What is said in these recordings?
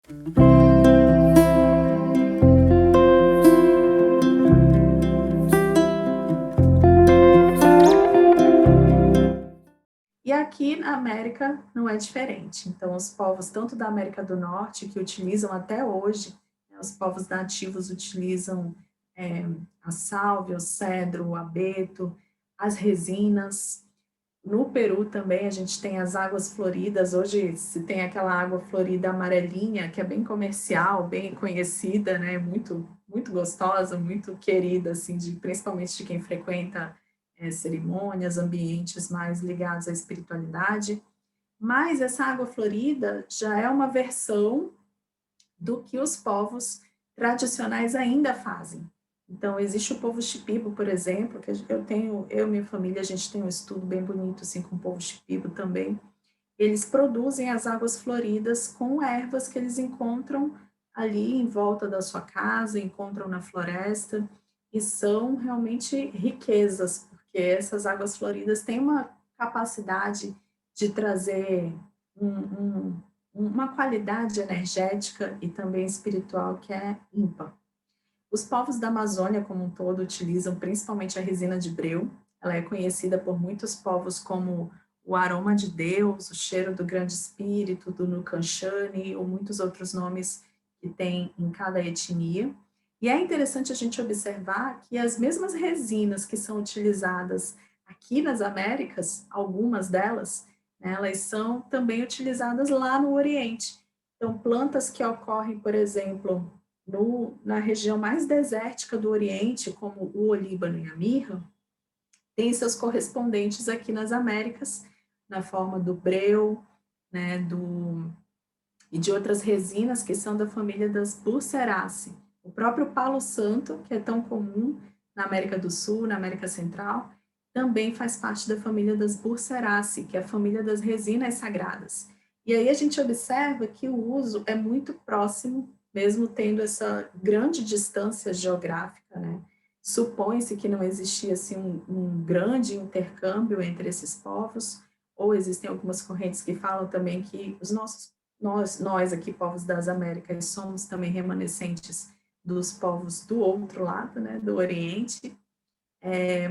E aqui na América não é diferente. Então, os povos tanto da América do Norte, que utilizam até hoje, né, os povos nativos utilizam a sálvia, o cedro, o abeto, as resinas. No Peru também a gente tem as águas floridas. Hoje se tem aquela água florida amarelinha, que é bem comercial, bem conhecida, né? Muito gostosa, muito querida, assim, principalmente de quem frequenta cerimônias, ambientes mais ligados à espiritualidade. Mas essa água florida já é uma versão do que os povos tradicionais ainda fazem. Então, existe o povo Shipibo, por exemplo, que eu e minha família, a gente tem um estudo bem bonito assim, com o povo Shipibo também. Eles produzem as águas floridas com ervas que eles encontram ali em volta da sua casa, encontram na floresta, e são realmente riquezas, porque essas águas floridas têm uma capacidade de trazer uma qualidade energética e também espiritual que é ímpar. Os povos da Amazônia como um todo utilizam principalmente a resina de breu. Ela é conhecida por muitos povos como o aroma de Deus, o cheiro do grande espírito, do Nukanchani, ou muitos outros nomes que tem em cada etnia. E é interessante a gente observar que as mesmas resinas que são utilizadas aqui nas Américas, algumas delas, né, elas são também utilizadas lá no Oriente. Então, plantas que ocorrem, por exemplo, na região mais desértica do Oriente, como o olíbano e a mirra, tem seus correspondentes aqui nas Américas, na forma do breu, né, e de outras resinas que são da família das Burseraceae. O próprio palo santo, que é tão comum na América do Sul, na América Central, também faz parte da família das Burseraceae, que é a família das resinas sagradas. E aí a gente observa que o uso é muito próximo, mesmo tendo essa grande distância geográfica, né? Supõe-se que não existia assim, um grande intercâmbio entre esses povos, ou existem algumas correntes que falam também que nós aqui, povos das Américas, somos também remanescentes dos povos do outro lado, né, do Oriente,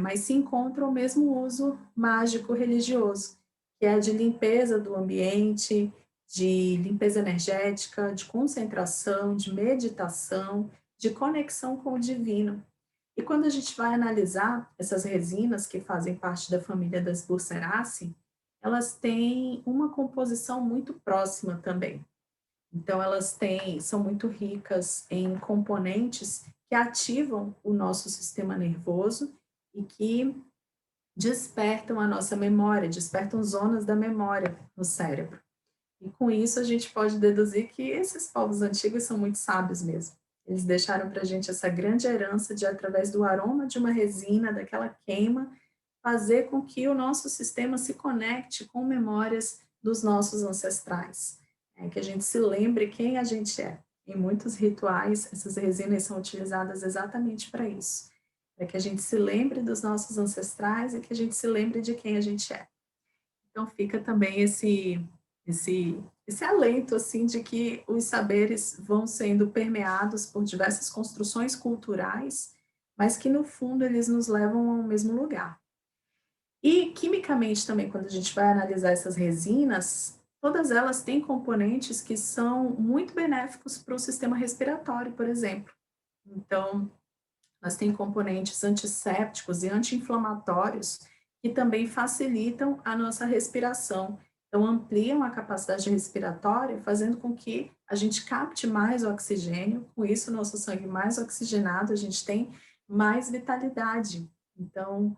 mas se encontra o mesmo uso mágico religioso, que é a de limpeza do ambiente, de limpeza energética, de concentração, de meditação, de conexão com o divino. E quando a gente vai analisar essas resinas que fazem parte da família das Burseraceae, elas têm uma composição muito próxima também. Então, são muito ricas em componentes que ativam o nosso sistema nervoso e que despertam a nossa memória, despertam zonas da memória no cérebro. E com isso a gente pode deduzir que esses povos antigos são muito sábios mesmo. Eles deixaram para a gente essa grande herança de, através do aroma de uma resina, daquela queima, fazer com que o nosso sistema se conecte com memórias dos nossos ancestrais, que a gente se lembre quem a gente é. Em muitos rituais, essas resinas são utilizadas exatamente para isso, para que a gente se lembre dos nossos ancestrais e que a gente se lembre de quem a gente é. Então fica também esse alento assim de que os saberes vão sendo permeados por diversas construções culturais, mas que no fundo eles nos levam ao mesmo lugar. E quimicamente também, quando a gente vai analisar essas resinas, todas elas têm componentes que são muito benéficos para o sistema respiratório, por exemplo. Então, elas têm componentes antissépticos e anti-inflamatórios que também facilitam a nossa respiração. Então, ampliam a capacidade respiratória, fazendo com que a gente capte mais oxigênio, com isso, nosso sangue mais oxigenado, a gente tem mais vitalidade. Então,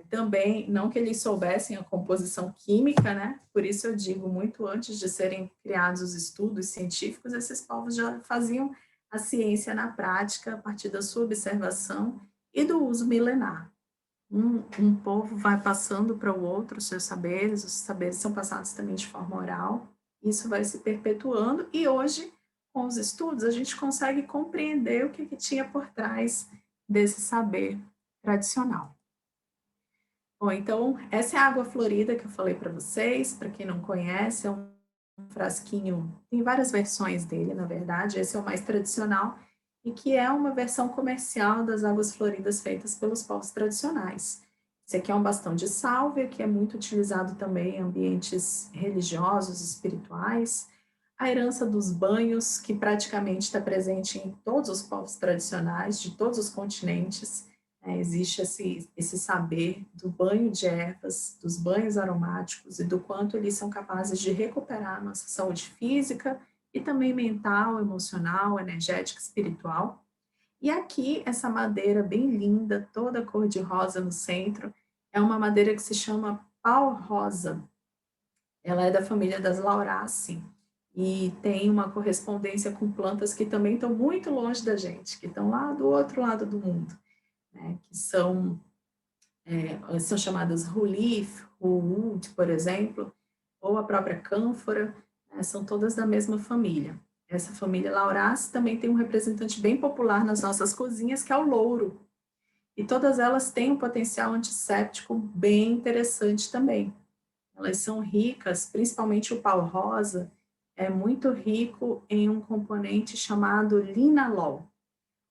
também, não que eles soubessem a composição química, né? Por isso eu digo, muito antes de serem criados os estudos científicos, esses povos já faziam a ciência na prática a partir da sua observação e do uso milenar. Um povo vai passando para o outro os saberes são passados também de forma oral, isso vai se perpetuando e hoje, com os estudos, a gente consegue compreender o que tinha por trás desse saber tradicional. Bom, então, essa é a água florida que eu falei para vocês, para quem não conhece, é um um frasquinho, tem várias versões dele, na verdade, esse é o mais tradicional, e que é uma versão comercial das águas floridas feitas pelos povos tradicionais. Esse aqui é um bastão de sálvia, que é muito utilizado também em ambientes religiosos, espirituais. A herança dos banhos, que praticamente está presente em todos os povos tradicionais, de todos os continentes. Existe esse saber do banho de ervas, dos banhos aromáticos e do quanto eles são capazes de recuperar a nossa saúde física e também mental, emocional, energética, espiritual. E aqui, essa madeira bem linda, toda cor de rosa no centro, é uma madeira que se chama pau-rosa. Ela é da família das Lauraceae e tem uma correspondência com plantas que também estão muito longe da gente, que estão lá do outro lado do mundo, né? Que são chamadas Rulif, Ruud, por exemplo, ou a própria cânfora, né? São todas da mesma família. Essa família Lauraceae também tem um representante bem popular nas nossas cozinhas, que é o louro. E todas elas têm um potencial antisséptico bem interessante também. Elas são ricas, principalmente o pau-rosa, é muito rico em um componente chamado linalol.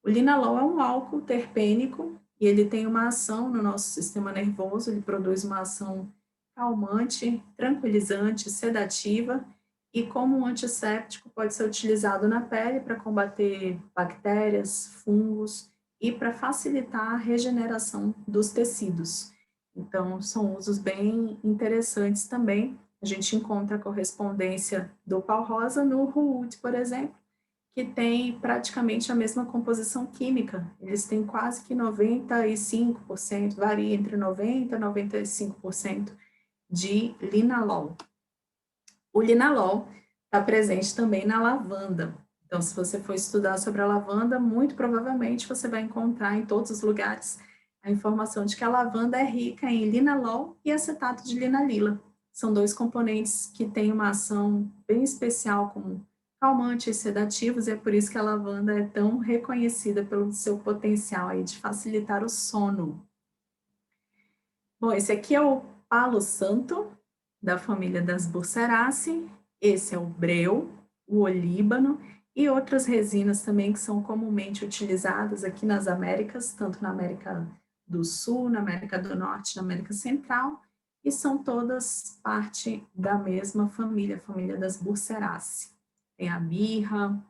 O linalol é um álcool terpênico e ele tem uma ação no nosso sistema nervoso, ele produz uma ação calmante, tranquilizante, sedativa e como um antisséptico pode ser utilizado na pele para combater bactérias, fungos e para facilitar a regeneração dos tecidos. Então, são usos bem interessantes também. A gente encontra a correspondência do pau-rosa no ruúde, por exemplo, que tem praticamente a mesma composição química. Eles têm quase que 95%, varia entre 90% e 95% de linalol. O linalol está presente também na lavanda. Então, se você for estudar sobre a lavanda, muito provavelmente você vai encontrar em todos os lugares a informação de que a lavanda é rica em linalol e acetato de linalila. São dois componentes que têm uma ação bem especial como calmantes e sedativos, e é por isso que a lavanda é tão reconhecida pelo seu potencial aí de facilitar o sono. Bom, esse aqui é o palo santo, da família das Burseraceae, esse é o breu, o olíbano e outras resinas também que são comumente utilizadas aqui nas Américas, tanto na América do Sul, na América do Norte, na América Central, e são todas parte da mesma família, a família das Burseraceae. Tem a mirra,